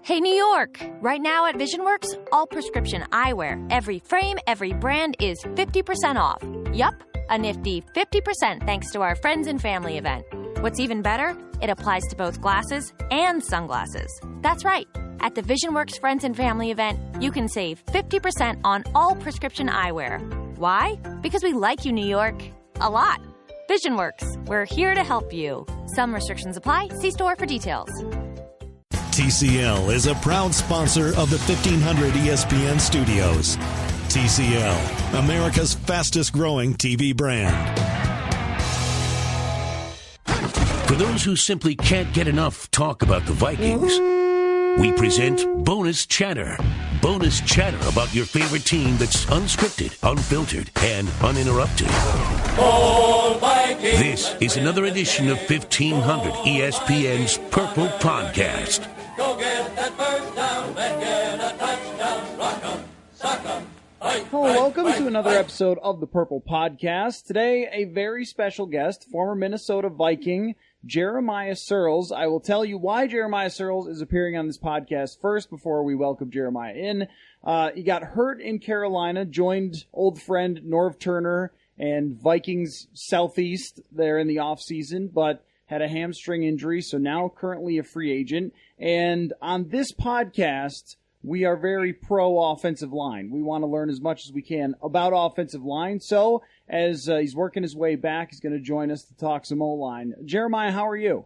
Hey, New York! Right now at VisionWorks, all prescription eyewear, every frame, every brand is 50% off. Yup, a nifty 50% thanks to our friends and family event. What's even better? It applies to both glasses and sunglasses. That's right. At the VisionWorks Friends and Family event, you can save 50% on all prescription eyewear. Why? Because we like you, New York. A lot. VisionWorks. We're here to help you. Some restrictions apply. See store for details. TCL is a proud sponsor of the 1500 ESPN studios. TCL, America's fastest growing TV brand. For those who simply can't get enough talk about the Vikings, we present Bonus Chatter. Bonus chatter about your favorite team that's unscripted, unfiltered, and uninterrupted. This is another edition of 1500 ESPN's Purple Podcast. Go get that first down and get a touchdown. Rock 'em, sock 'em. Hello, welcome to another episode of the Purple Podcast. Today, a very special guest, former Minnesota Viking, Jeremiah Sirles. I will tell you why Jeremiah Sirles is appearing on this podcast first before we welcome Jeremiah in. He got hurt in Carolina, joined old friend Norv Turner and Vikings Southeast there in the offseason, but had a hamstring injury, so now currently a free agent. And on this podcast, we are very pro-offensive line. We want to learn as much as we can about offensive line. So as he's working his way back, he's going to join us to talk some O-line. Jeremiah, how are you?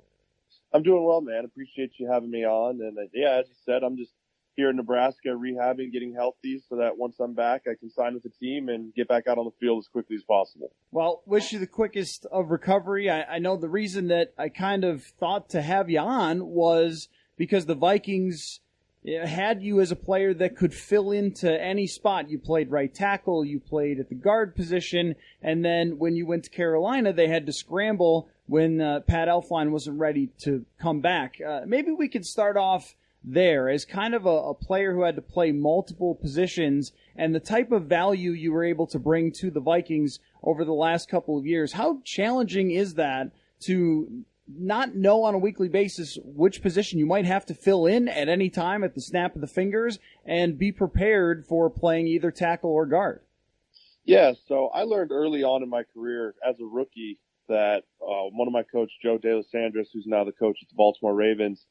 I'm doing well, man. Appreciate you having me on. And yeah, as you said, I'm just here in Nebraska rehabbing, getting healthy so that once I'm back, I can sign with the team and get back out on the field as quickly as possible. Well, wish you the quickest of recovery. I know the reason that I kind of thought to have you on was because the Vikings had you as a player that could fill into any spot. You played right tackle, you played at the guard position, and then when you went to Carolina, they had to scramble when Pat Elflein wasn't ready to come back. Maybe we could start off there as kind of a player who had to play multiple positions and the type of value you were able to bring to the Vikings over the last couple of years. How challenging is that to not know on a weekly basis which position you might have to fill in at any time at the snap of the fingers and be prepared for playing either tackle or guard? Yeah, so I learned early on in my career as a rookie that one of my coach, Joe DeLisandris, who's now the coach at the Baltimore Ravens,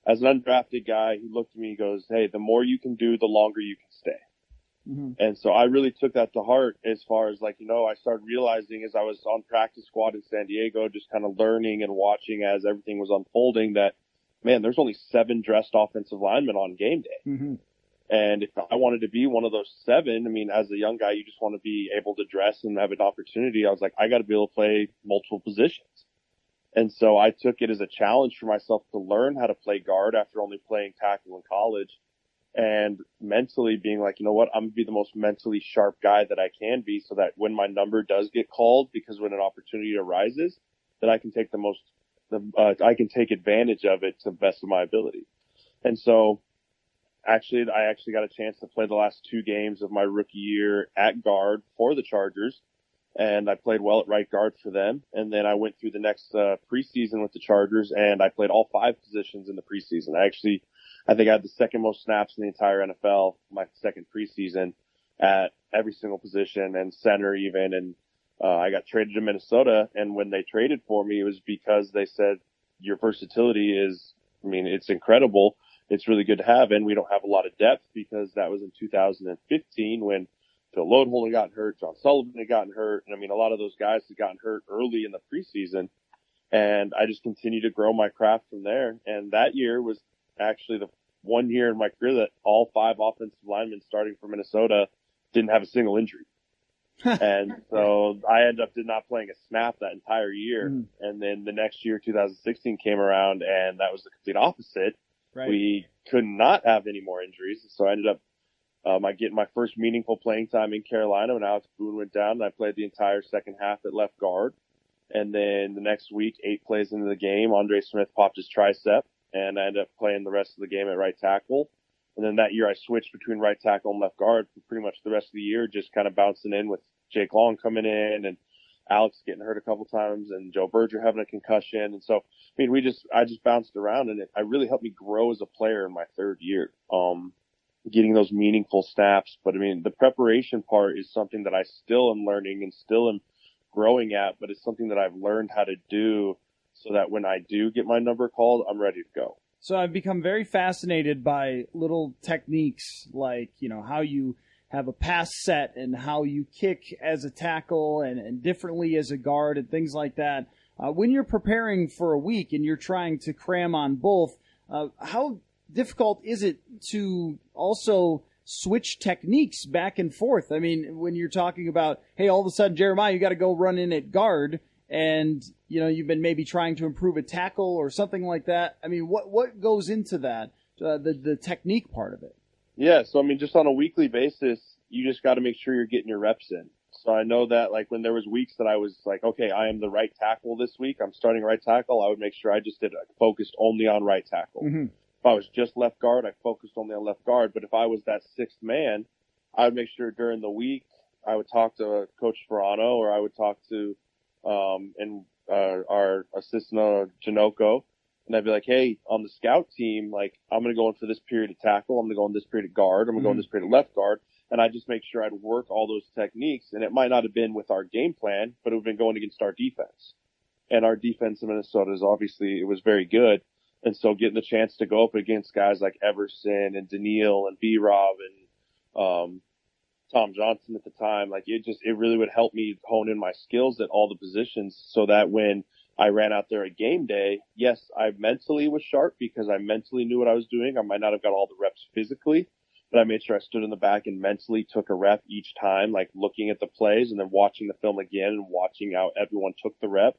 as an undrafted guy, he looked at me and goes, hey, the more you can do, the longer you can stay. Mm-hmm. And so I really took that to heart as far as I started realizing as I was on practice squad in San Diego, just kind of learning and watching as everything was unfolding that, man, there's only 7 dressed offensive linemen on game day. Mm-hmm. And if I wanted to be one of those 7, I mean, as a young guy, you just want to be able to dress and have an opportunity. I was like, I got to be able to play multiple positions. And so I took it as a challenge for myself to learn how to play guard after only playing tackle in college. And mentally being like, you know what, I'm going to be the most mentally sharp guy that I can be so that when my number does get called, because when an opportunity arises, that I can take I can take advantage of it to the best of my ability. And so I actually got a chance to play the last 2 games of my rookie year at guard for the Chargers. And I played well at right guard for them. And then I went through the next preseason with the Chargers, and I played all 5 positions in the preseason. I think I had the second most snaps in the entire NFL, my second preseason, at every single position and center even. And I got traded to Minnesota, and when they traded for me, it was because they said, your versatility it's incredible. It's really good to have, and we don't have a lot of depth because that was in 2015 when Phil Lodeholden got hurt, John Sullivan had gotten hurt, and a lot of those guys had gotten hurt early in the preseason. And I just continued to grow my craft from there. And that year was actually the one year in my career that all 5 offensive linemen starting for Minnesota didn't have a single injury. And so I ended up not playing a snap that entire year. Mm-hmm. And then the next year, 2016 came around, and that was the complete opposite. Right. We could not have any more injuries. So I ended up getting my first meaningful playing time in Carolina when Alex Boone went down, and I played the entire second half at left guard. And then the next week, 8 plays into the game, Andre Smith popped his tricep, and I ended up playing the rest of the game at right tackle. And then that year I switched between right tackle and left guard for pretty much the rest of the year, just kind of bouncing in with Jake Long coming in and Alex getting hurt a couple times and Joe Berger having a concussion. And so, I mean, I just bounced around, and it really helped me grow as a player in my third year. Getting those meaningful snaps. But I mean, the preparation part is something that I still am learning and still am growing at, but it's something that I've learned how to do so that when I do get my number called, I'm ready to go. So I've become very fascinated by little techniques like, how you have a pass set and how you kick as a tackle and differently as a guard and things like that. When you're preparing for a week and you're trying to cram on both, how difficult is it to also switch techniques back and forth? I mean, when you're talking about, hey, all of a sudden, Jeremiah, you got to go run in at guard, and you've been maybe trying to improve a tackle or something like that. I mean, what goes into that, the technique part of it? Yeah, so I mean, just on a weekly basis, you just got to make sure you're getting your reps in. So I know that, like, when there was weeks that I was like, okay, I am the right tackle this week, I'm starting right tackle, I would make sure I just focused only on right tackle. Mm-hmm. If I was just left guard, I focused only on left guard. But if I was that sixth man, I would make sure during the week I would talk to Coach Sperano, or I would talk to our assistant Janoko, and I'd be like, hey, on the scout team, like, I'm going to go in for this period of tackle, I'm going to go in this period of guard, I'm going to go in this period of left guard, and I just make sure I'd work all those techniques. And it might not have been with our game plan, but it would have been going against our defense. And our defense in Minnesota it was very good. And so getting the chance to go up against guys like Everson and Daniil and B-Rob and Tom Johnson at the time, like, it really would help me hone in my skills at all the positions so that when I ran out there at game day, yes, I mentally was sharp because I mentally knew what I was doing. I might not have got all the reps physically, but I made sure I stood in the back and mentally took a rep each time, like looking at the plays and then watching the film again and watching how everyone took the rep.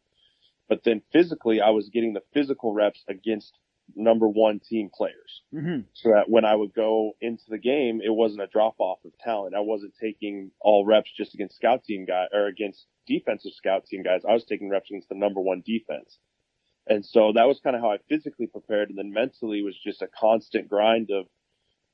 But then physically, I was getting the physical reps against number one team players. Mm-hmm. So that when I would go into the game, it wasn't a drop off of talent. I wasn't taking all reps just against scout team guys or against defensive scout team guys. I was taking reps against the number one defense. And so that was kind of how I physically prepared. And then mentally was just a constant grind of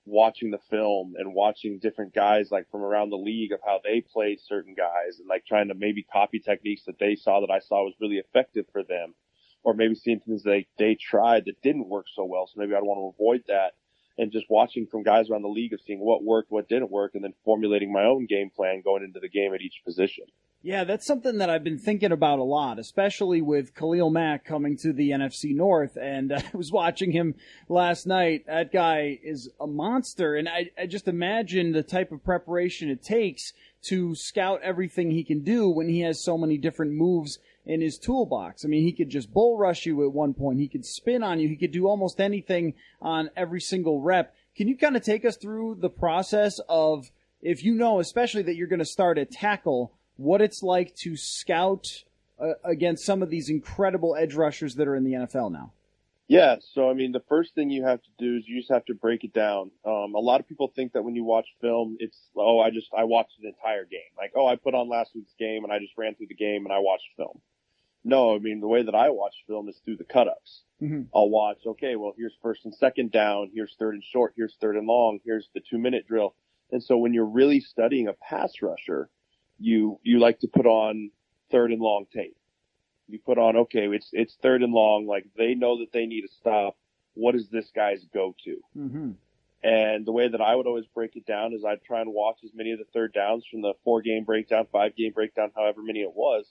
watching the film and watching different guys like from around the league of how they played certain guys and like trying to maybe copy techniques that they saw that I saw was really effective for them, or maybe seeing things they tried that didn't work so well. So maybe I'd want to avoid that, and just watching from guys around the league of seeing what worked, what didn't work, and then formulating my own game plan going into the game at each position. Yeah, that's something that I've been thinking about a lot, especially with Khalil Mack coming to the NFC North. And I was watching him last night. That guy is a monster. And I just imagine the type of preparation it takes to scout everything he can do when he has so many different moves in his toolbox. I mean, he could just bull rush you at one point. He could spin on you. He could do almost anything on every single rep. Can you kind of take us through the process of, if you know, especially that you're going to start at tackle, what it's like to scout against some of these incredible edge rushers that are in the NFL now? Yeah, so I mean, the first thing you have to do is you just have to break it down. A lot of people think that when you watch film, it's, I watched an entire game. Like, I put on last week's game and I just ran through the game and I watched film. No, I mean, the way that I watch film is through the cut-ups. Mm-hmm. I'll watch, okay, well, here's first and second down, here's third and short, here's third and long, here's the 2-minute drill. And so when you're really studying a pass rusher, you like to put on third and long tape. You put on, okay, it's third and long, like they know that they need a stop. What is this guy's go-to? Mm-hmm. And the way that I would always break it down is I'd try and watch as many of the third downs from the 4-game breakdown, 5-game breakdown, however many it was.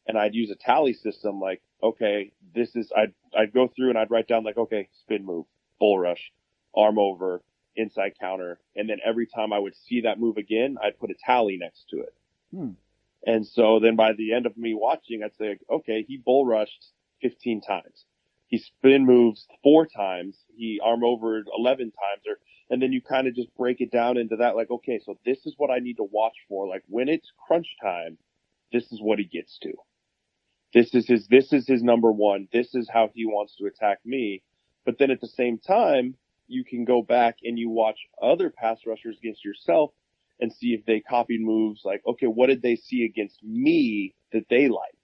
And I'd use a tally system like, okay, I'd go through and I'd write down like, okay, spin move, bull rush, arm over, inside counter. And then every time I would see that move again, I'd put a tally next to it. And so then by the end of me watching, I'd say, okay, he bull rushed 15 times. He spin moves 4 times. He arm over 11 times. And then you kind of just break it down into that, like, okay, so this is what I need to watch for. Like when it's crunch time, this is what he gets to. This is his number one. This is how he wants to attack me. But then at the same time, you can go back and you watch other pass rushers against yourself and see if they copied moves. Like, okay, what did they see against me that they liked?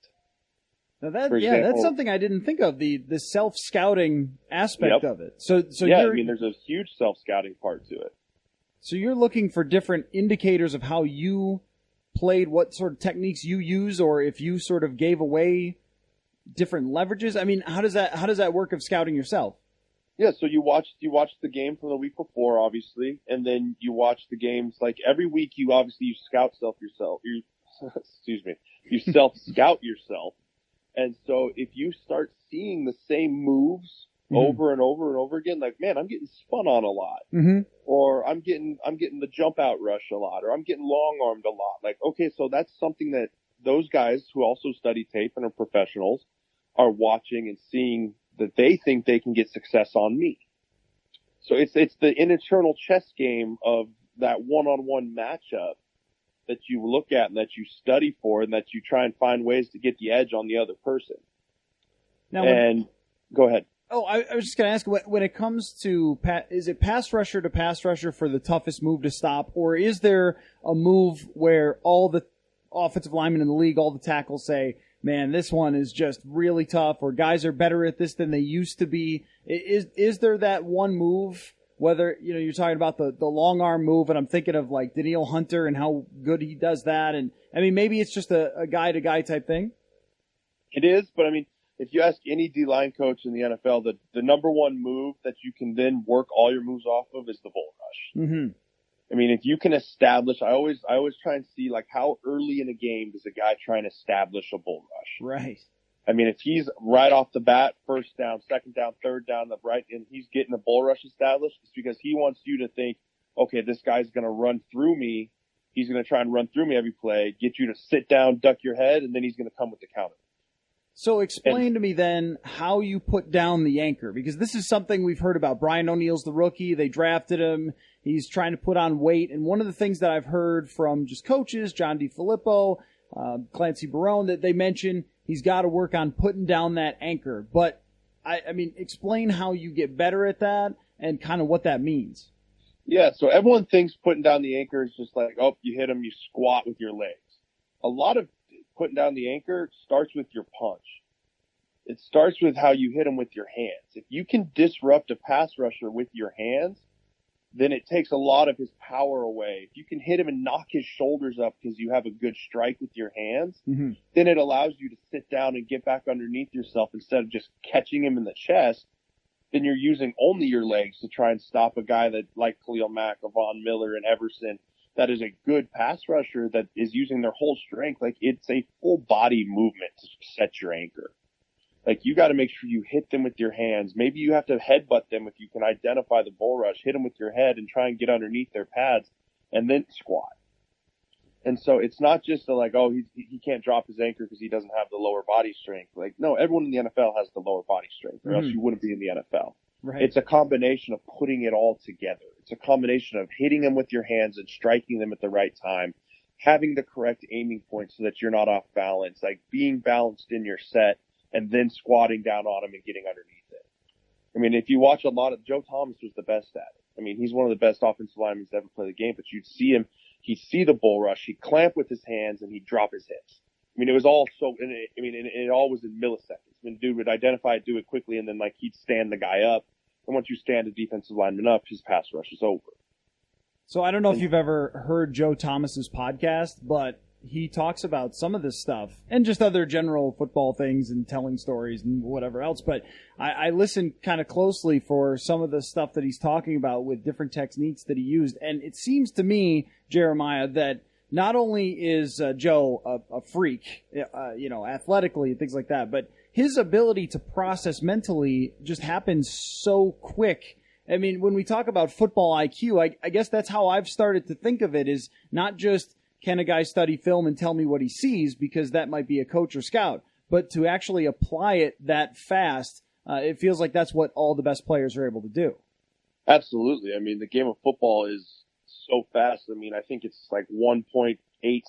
Now that's something I didn't think of, the self-scouting aspect of it. So yeah, I mean, there's a huge self-scouting part to it. So you're looking for different indicators of how you played, what sort of techniques you use, or if you sort of gave away different leverages? I mean, how does that work of scouting yourself? Yeah, so you watch the game from the week before, obviously, and then you watch the games like every week. You scout yourself. You self scout yourself, and so if you start seeing the same moves over and over and over again, like, man, I'm getting spun on a lot, or I'm getting the jump out rush a lot, or I'm getting long armed a lot. Like, okay, so that's something that those guys who also study tape and are professionals are watching and seeing that they think they can get success on me. So it's the internal chess game of that one-on-one matchup that you look at and that you study for and that you try and find ways to get the edge on the other person. Now, go ahead. Oh, I was just going to ask, when it comes to, is it pass rusher to pass rusher for the toughest move to stop, or is there a move where all the offensive linemen in the league, all the tackles say, man, this one is just really tough, or guys are better at this than they used to be? Is there that one move, whether, you're talking about the long arm move, and I'm thinking of like Danielle Hunter and how good he does that, and I mean, maybe it's just a guy to guy type thing? It is, but I mean, if you ask any D-line coach in the NFL, the number one move that you can then work all your moves off of is the bull rush. Mm-hmm. I mean, if you can establish, I always try and see, like, how early in a game does a guy try and establish a bull rush? Right. I mean, if he's right off the bat, first down, second down, third down, and he's getting a bull rush established, it's because he wants you to think, okay, this guy's going to run through me. He's going to try and run through me every play, get you to sit down, duck your head, and then he's going to come with the counter. So explain to me then how you put down the anchor, because this is something we've heard about. Brian O'Neill's the rookie. They drafted him. He's trying to put on weight. And one of the things that I've heard from just coaches, John DeFilippo, Clancy Barone, that they mention he's got to work on putting down that anchor. But, I mean, explain how you get better at that and kind of what that means. Yeah, so everyone thinks putting down the anchor is just like, oh, you hit him, you squat with your legs. A lot of putting down the anchor starts with your punch. It starts with how you hit him with your hands. If you can disrupt a pass rusher with your hands, then it takes a lot of his power away. If you can hit him and knock his shoulders up because you have a good strike with your hands, then it allows you to sit down and get back underneath yourself instead of just catching him in the chest. Then you're using only your legs to try and stop a guy that, like Khalil Mack or Von Miller and Everson, that is a good pass rusher that is using their whole strength. Like, it's a full body movement to set your anchor. Like, you got to make sure you hit them with your hands. Maybe you have to headbutt them if you can identify the bull rush. Hit them with your head and try and get underneath their pads and then squat. And so it's not just like, oh, he can't drop his anchor because he doesn't have the lower body strength. Like, no, everyone in the NFL has the lower body strength, or else you wouldn't be in the NFL. Right. It's a combination of putting it all together. It's a combination of hitting them with your hands and striking them at the right time, having the correct aiming point so that you're not off balance, like being balanced in your set, and then squatting down on him and getting underneath it. I mean, if you watch a lot of, Joe Thomas was the best at it. I mean, he's one of the best offensive linemen to ever play the game, but you'd see him, he'd see the bull rush, he'd clamp with his hands, and he'd drop his hips. I mean, it was all so, it all was in milliseconds. I mean, dude would identify it, do it quickly, and then, like, he'd stand the guy up. And once you stand a defensive lineman up, his pass rush is over. So I don't know if you've ever heard Joe Thomas's podcast, but he talks about some of this stuff and just other general football things and telling stories and whatever else. But I listened kind of closely for some of the stuff that he's talking about with different techniques that he used. And it seems to me, Jeremiah, that not only is Joe a freak, athletically and things like that, but his ability to process mentally just happens so quick. I mean, when we talk about football IQ, I guess that's how I've started to think of it, is not just can a guy study film and tell me what he sees, because that might be a coach or scout, but to actually apply it that fast, it feels like that's what all the best players are able to do. Absolutely. I mean, the game of football is so fast. I mean, I think it's like 1.8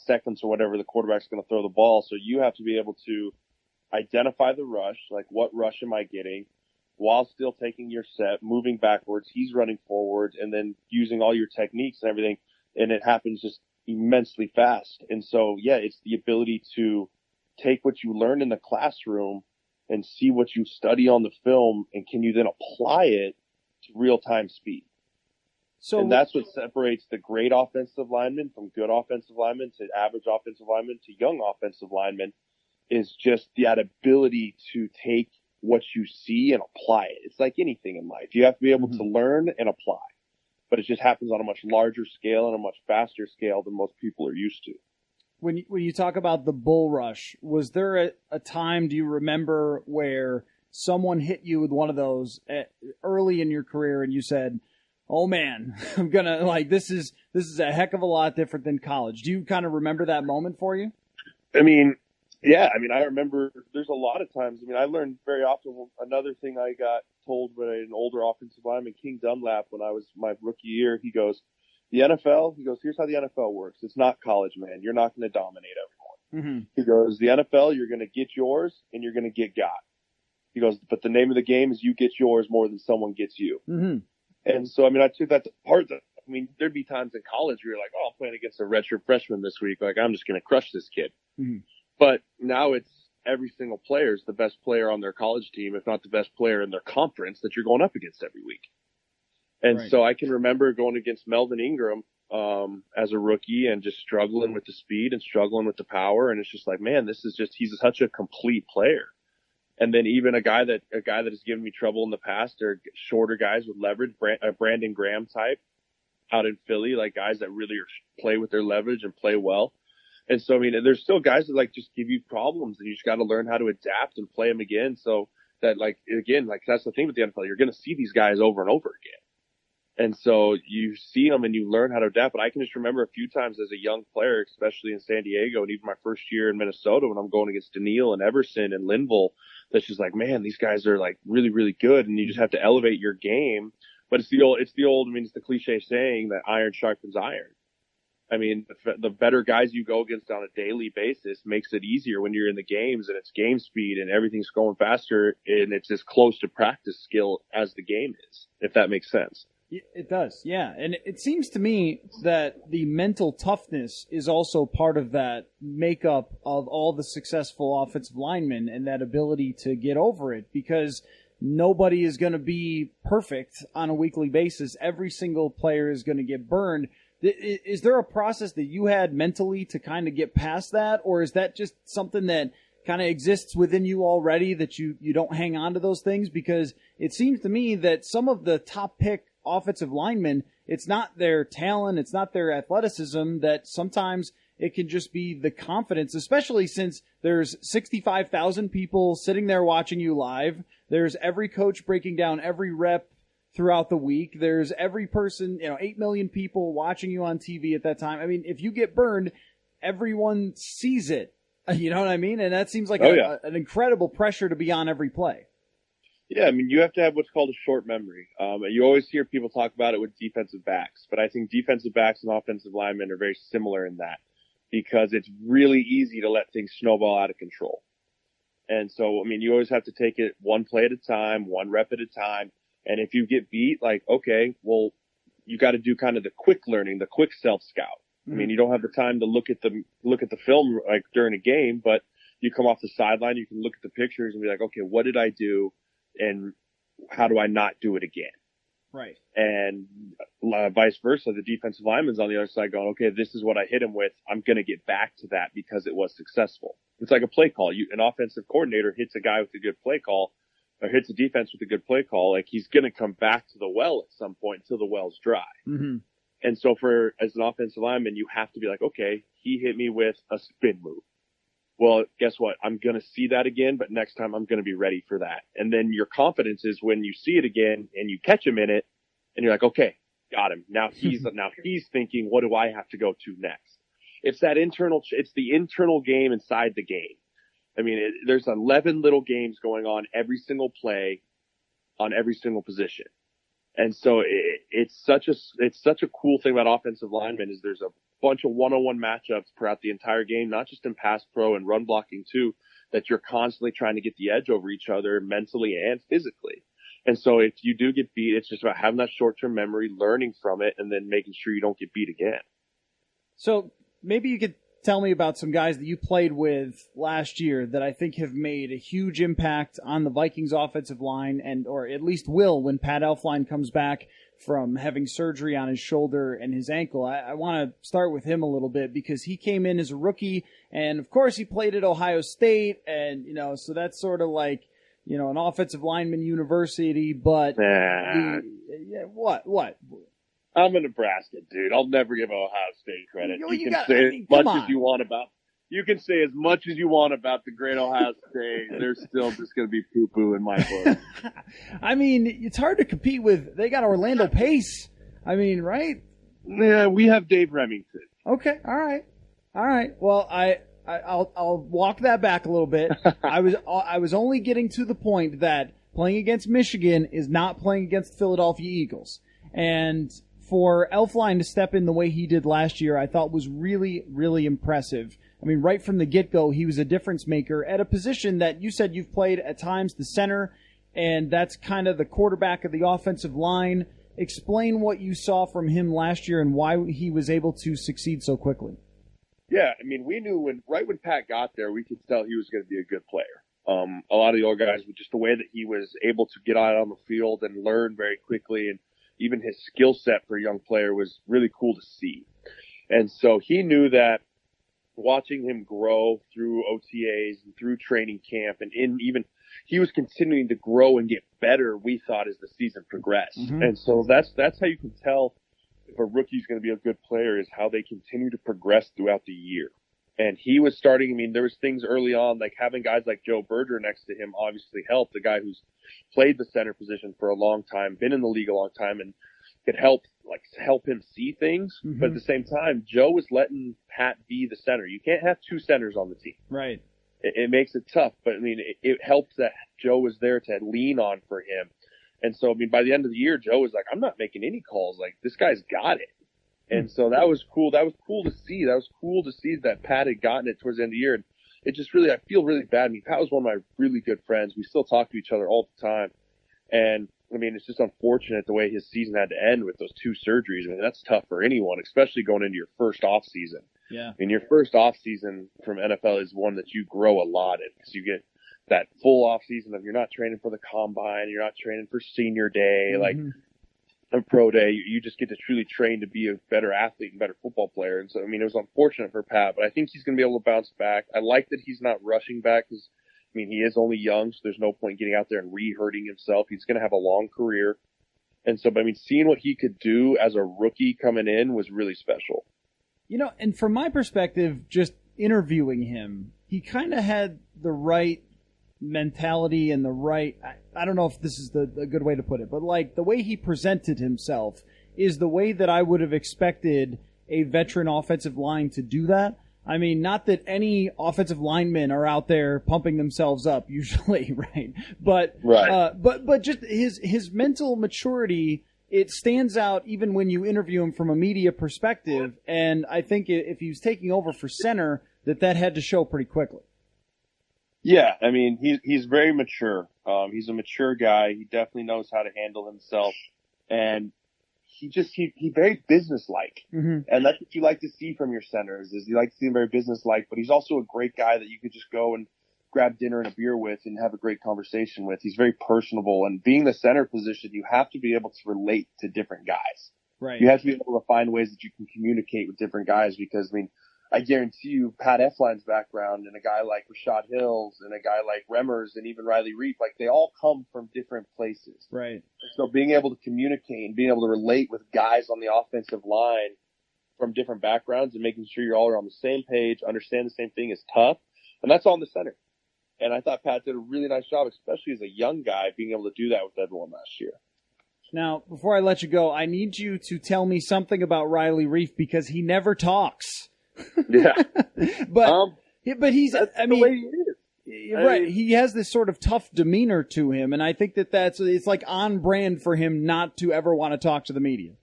seconds or whatever the quarterback's going to throw the ball. So you have to be able to identify the rush, like what rush am I getting, while still taking your set, moving backwards, he's running forward, and then using all your techniques and everything, and it happens just immensely fast. And so, yeah, it's the ability to take what you learn in the classroom and see what you study on the film, and can you then apply it to real-time speed? And that's what separates the great offensive linemen from good offensive linemen to average offensive linemen to young offensive linemen, is just that ability to take what you see and apply it. It's like anything in life. You have to be able to learn and apply. But it just happens on a much larger scale and a much faster scale than most people are used to. When you talk about the bull rush, was there a time, do you remember, where someone hit you with one of those early in your career and you said, oh man, I'm gonna, like, this is a heck of a lot different than college? Do you kind of remember that moment for you? I mean, yeah. I mean, I remember there's a lot of times. I mean, I learned very often. Another thing I got told by an older offensive lineman, King Dunlap, when I was my rookie year, he goes, the NFL, he goes, here's how the NFL works. It's not college, man. You're not going to dominate everyone. He goes, the NFL, you're going to get yours and you're going to get got. He goes, but the name of the game is you get yours more than someone gets you. And so, I mean, I took that to heart. I mean, there'd be times in college where you're like, oh, I'm playing against a redshirt freshman this week. Like, I'm just going to crush this kid. But now it's every single player is the best player on their college team, if not the best player in their conference that you're going up against every week. And so I can remember going against Melvin Ingram as a rookie and just struggling with the speed and struggling with the power. And it's just like, man, he's such a complete player. And then even a guy that has given me trouble in the past are shorter guys with leverage, Brandon Graham type out in Philly, like guys that really play with their leverage and play well. And so, I mean, there's still guys that like just give you problems and you just got to learn how to adapt and play them again. So that, like, again, like that's the thing with the NFL. You're going to see these guys over and over again. And so you see them and you learn how to adapt. But I can just remember a few times as a young player, especially in San Diego and even my first year in Minnesota when I'm going against Daniil and Everson and Linville, that's just like, man, these guys are like really, really good. And you just have to elevate your game. But it's the old, I mean, it's the cliche saying that iron sharpens iron. I mean, the better guys you go against on a daily basis makes it easier when you're in the games and it's game speed and everything's going faster and it's as close to practice skill as the game is, if that makes sense. It does, yeah. And it seems to me that the mental toughness is also part of that makeup of all the successful offensive linemen and that ability to get over it, because nobody is going to be perfect on a weekly basis. Every single player is going to get burned. Is there a process that you had mentally to kind of get past that, or is that just something that kind of exists within you already that you don't hang on to those things? Because it seems to me that some of the top pick offensive linemen, it's not their talent, it's not their athleticism, that sometimes it can just be the confidence, especially since there's 65,000 people sitting there watching you live. There's every coach breaking down every rep throughout the week. There's every person, 8 million people watching you on TV at that time. I mean, if you get burned, everyone sees it. You know what I mean? And that seems like an incredible pressure to be on every play. Yeah, I mean, you have to have what's called a short memory. You always hear people talk about it with defensive backs, but I think defensive backs and offensive linemen are very similar in that, because it's really easy to let things snowball out of control. And so, I mean, you always have to take it one play at a time, one rep at a time. And if you get beat, like, okay, well, you got to do kind of the quick learning, the quick self-scout. I mean, you don't have the time to look at the film like during a game, but you come off the sideline, you can look at the pictures and be like, okay, what did I do? And how do I not do it again? Right. And vice versa. The defensive lineman's on the other side going, okay, this is what I hit him with. I'm going to get back to that because it was successful. It's like a play call. An offensive coordinator hits a guy with a good play call, or hits a defense with a good play call. Like, he's going to come back to the well at some point until the well's dry. Mm-hmm. And so as an offensive lineman, you have to be like, okay, he hit me with a spin move. Well, guess what? I'm going to see that again, but next time I'm going to be ready for that. And then your confidence is when you see it again and you catch him in it and you're like, okay, got him. Now he's thinking, what do I have to go to next? It's the internal game inside the game. I mean, there's 11 little games going on every single play on every single position. And so it's such a cool thing about offensive linemen is there's a bunch of one-on-one matchups throughout the entire game, not just in pass pro and run blocking too, that you're constantly trying to get the edge over each other mentally and physically. And so if you do get beat, it's just about having that short-term memory, learning from it, and then making sure you don't get beat again. So maybe you could tell me about some guys that you played with last year that I think have made a huge impact on the Vikings offensive line, or at least will when Pat Elflein comes back from having surgery on his shoulder and his ankle. I want to start with him a little bit because he came in as a rookie, and of course he played at Ohio State, and so that's sort of like an offensive lineman university. But what? I'm a Nebraska dude. I'll never give Ohio State credit. You can say as much as you want about the great Ohio State. They're still just going to be poo-poo in my book. I mean, it's hard to compete with. They got Orlando Pace. I mean, right? Yeah, we have Dave Remington. Okay, all right. Well, I'll walk that back a little bit. I was only getting to the point that playing against Michigan is not playing against the Philadelphia Eagles, and for Elflein to step in the way he did last year, I thought was really, really impressive. I mean, right from the get-go, he was a difference maker at a position that you said you've played at times, the center, and that's kind of the quarterback of the offensive line. Explain what you saw from him last year and why he was able to succeed so quickly. Yeah, I mean, we knew right when Pat got there, we could tell he was going to be a good player. A lot of the old guys, with just the way that he was able to get out on the field and learn very quickly, and even his skill set for a young player was really cool to see. And so he knew that watching him grow through OTAs and through training camp, and he was continuing to grow and get better, we thought, as the season progressed. Mm-hmm. And so that's how you can tell if a rookie's going to be a good player, is how they continue to progress throughout the year. And he was starting, I mean, there was things early on, like having guys like Joe Berger next to him obviously helped, the guy who's played the center position for a long time, been in the league a long time, and could help him see things. Mm-hmm. But at the same time, Joe was letting Pat be the center. You can't have two centers on the team. Right. It makes it tough, but I mean, it helped that Joe was there to lean on for him. And so, I mean, by the end of the year, Joe was like, I'm not making any calls. Like, this guy's got it. And so that was cool. That was cool to see. That was cool to see that Pat had gotten it towards the end of the year. And it just really, I feel really bad. I mean, Pat was one of my really good friends. We still talk to each other all the time. And I mean, it's just unfortunate the way his season had to end with those two surgeries. I mean, that's tough for anyone, especially going into your first off season. Yeah. And your first off season from NFL is one that you grow a lot in, because you get that full off season of, you're not training for the combine, you're not training for senior day, like a pro day. You just get to truly train to be a better athlete and better football player. And so, I mean, it was unfortunate for Pat, but I think he's going to be able to bounce back. I like that he's not rushing back, because, I mean, he is only young, so there's no point getting out there and re-hurting himself. He's going to have a long career. And so, but I mean, seeing what he could do as a rookie coming in was really special. And from my perspective, just interviewing him, he kind of had the right mentality and the right, I don't know if this is a good way to put it, but like the way he presented himself is the way that I would have expected a veteran offensive line to do that. I mean, not that any offensive linemen are out there pumping themselves up usually, right? But but just his mental maturity, it stands out even when you interview him from a media perspective. And I think if he was taking over for center, that had to show pretty quickly. Yeah, I mean, he's very mature. He's a mature guy. He definitely knows how to handle himself, and he very businesslike. Mm-hmm. And that's what you like to see from your centers, is you like to see him very businesslike, but he's also a great guy that you could just go and grab dinner and a beer with and have a great conversation with. He's very personable, and being the center position, you have to be able to relate to different guys. Right. You have to be able to find ways that you can communicate with different guys, because, I mean, I guarantee you Pat Elflein's background and a guy like Rashad Hills and a guy like Remmers and even Riley Reiff, like, they all come from different places. Right. So being able to communicate and being able to relate with guys on the offensive line from different backgrounds and making sure you're all on the same page, understand the same thing, is tough. And that's all in the center. And I thought Pat did a really nice job, especially as a young guy, being able to do that with everyone last year. Now, before I let you go, I need you to tell me something about Riley Reiff, because he never talks. Yeah. but he's, that's the way he is. Right. He has this sort of tough demeanor to him, and I think it's like on brand for him not to ever want to talk to the media.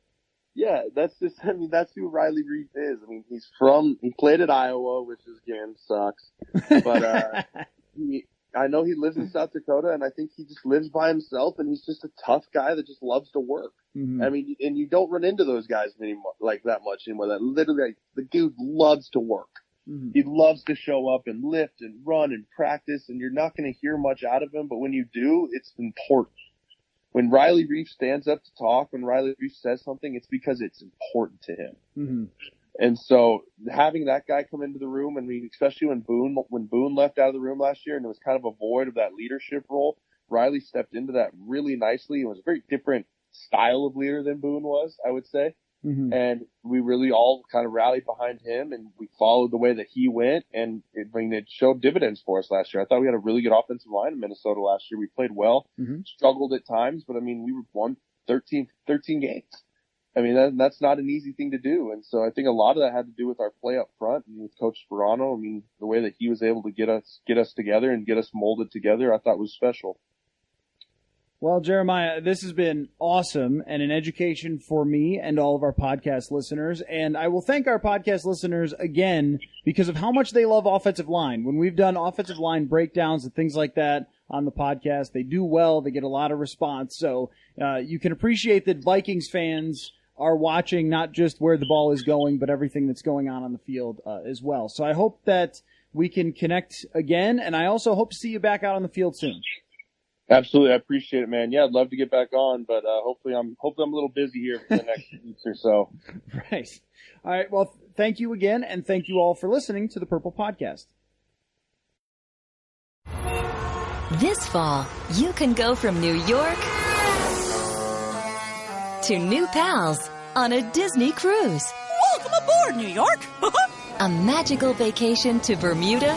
Yeah, that's who Riley Reiff is. I mean, he played at Iowa, which is, again, sucks. But, I know he lives in South Dakota, and I think he just lives by himself, and he's just a tough guy that just loves to work. Mm-hmm. I mean, and you don't run into those guys anymore, like that much anymore. That literally, the dude loves to work. Mm-hmm. He loves to show up and lift and run and practice, and you're not going to hear much out of him, but when you do, it's important. when Riley Reiff stands up to talk, when Riley Reiff says something, it's because it's important to him. Mm-hmm. And so having that guy come into the room, I mean, especially when Boone left out of the room last year and there was kind of a void of that leadership role, Riley stepped into that really nicely. It was a very different style of leader than Boone was, I would say. Mm-hmm. And we really all kind of rallied behind him and we followed the way that he went. And it showed dividends for us last year. I thought we had a really good offensive line in Minnesota last year. We played well, struggled at times, but I mean, we won 13 games. I mean, that's not an easy thing to do. And so I think a lot of that had to do with our play up front and with Coach Sperano. I mean, the way that he was able to get us together and get us molded together, I thought was special. Well, Jeremiah, this has been awesome and an education for me and all of our podcast listeners. And I will thank our podcast listeners again because of how much they love offensive line. When we've done offensive line breakdowns and things like that on the podcast, they do well. They get a lot of response. So you can appreciate that Vikings fans are watching not just where the ball is going, but everything that's going on the field as well. So I hope that we can connect again, and I also hope to see you back out on the field soon. Absolutely. I appreciate it, man. Yeah, I'd love to get back on, but hopefully I'm a little busy here for the next weeks or so. Right. All right. Well, thank you again, and thank you all for listening to the Purple Podcast. This fall, you can go from New York to new pals on a Disney cruise. Welcome aboard, New York! A magical vacation to Bermuda,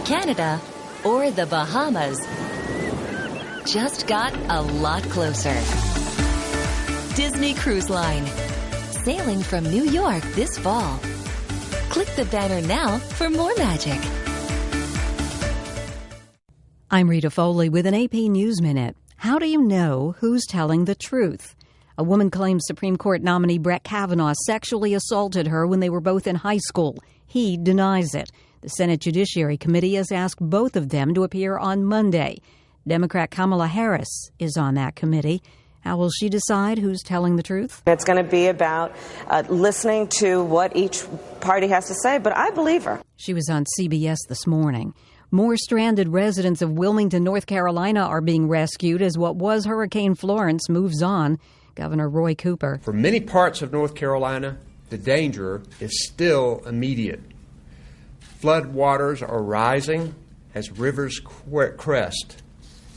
Canada, or the Bahamas just got a lot closer. Disney Cruise Line. Sailing from New York this fall. Click the banner now for more magic. I'm Rita Foley with an AP News Minute. How do you know who's telling the truth? A woman claims Supreme Court nominee Brett Kavanaugh sexually assaulted her when they were both in high school. He denies it. The Senate Judiciary Committee has asked both of them to appear on Monday. Democrat Kamala Harris is on that committee. How will she decide who's telling the truth? It's going to be about listening to what each party has to say, but I believe her. She was on CBS this morning. More stranded residents of Wilmington, North Carolina are being rescued as what was Hurricane Florence moves on. Governor Roy Cooper. For many parts of North Carolina, the danger is still immediate. Flood waters are rising as rivers crest,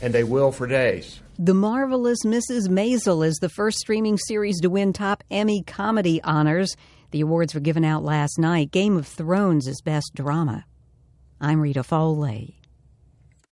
and they will for days. The Marvelous Mrs. Maisel is the first streaming series to win top Emmy comedy honors. The awards were given out last night. Game of Thrones is best drama. I'm Rita Foley.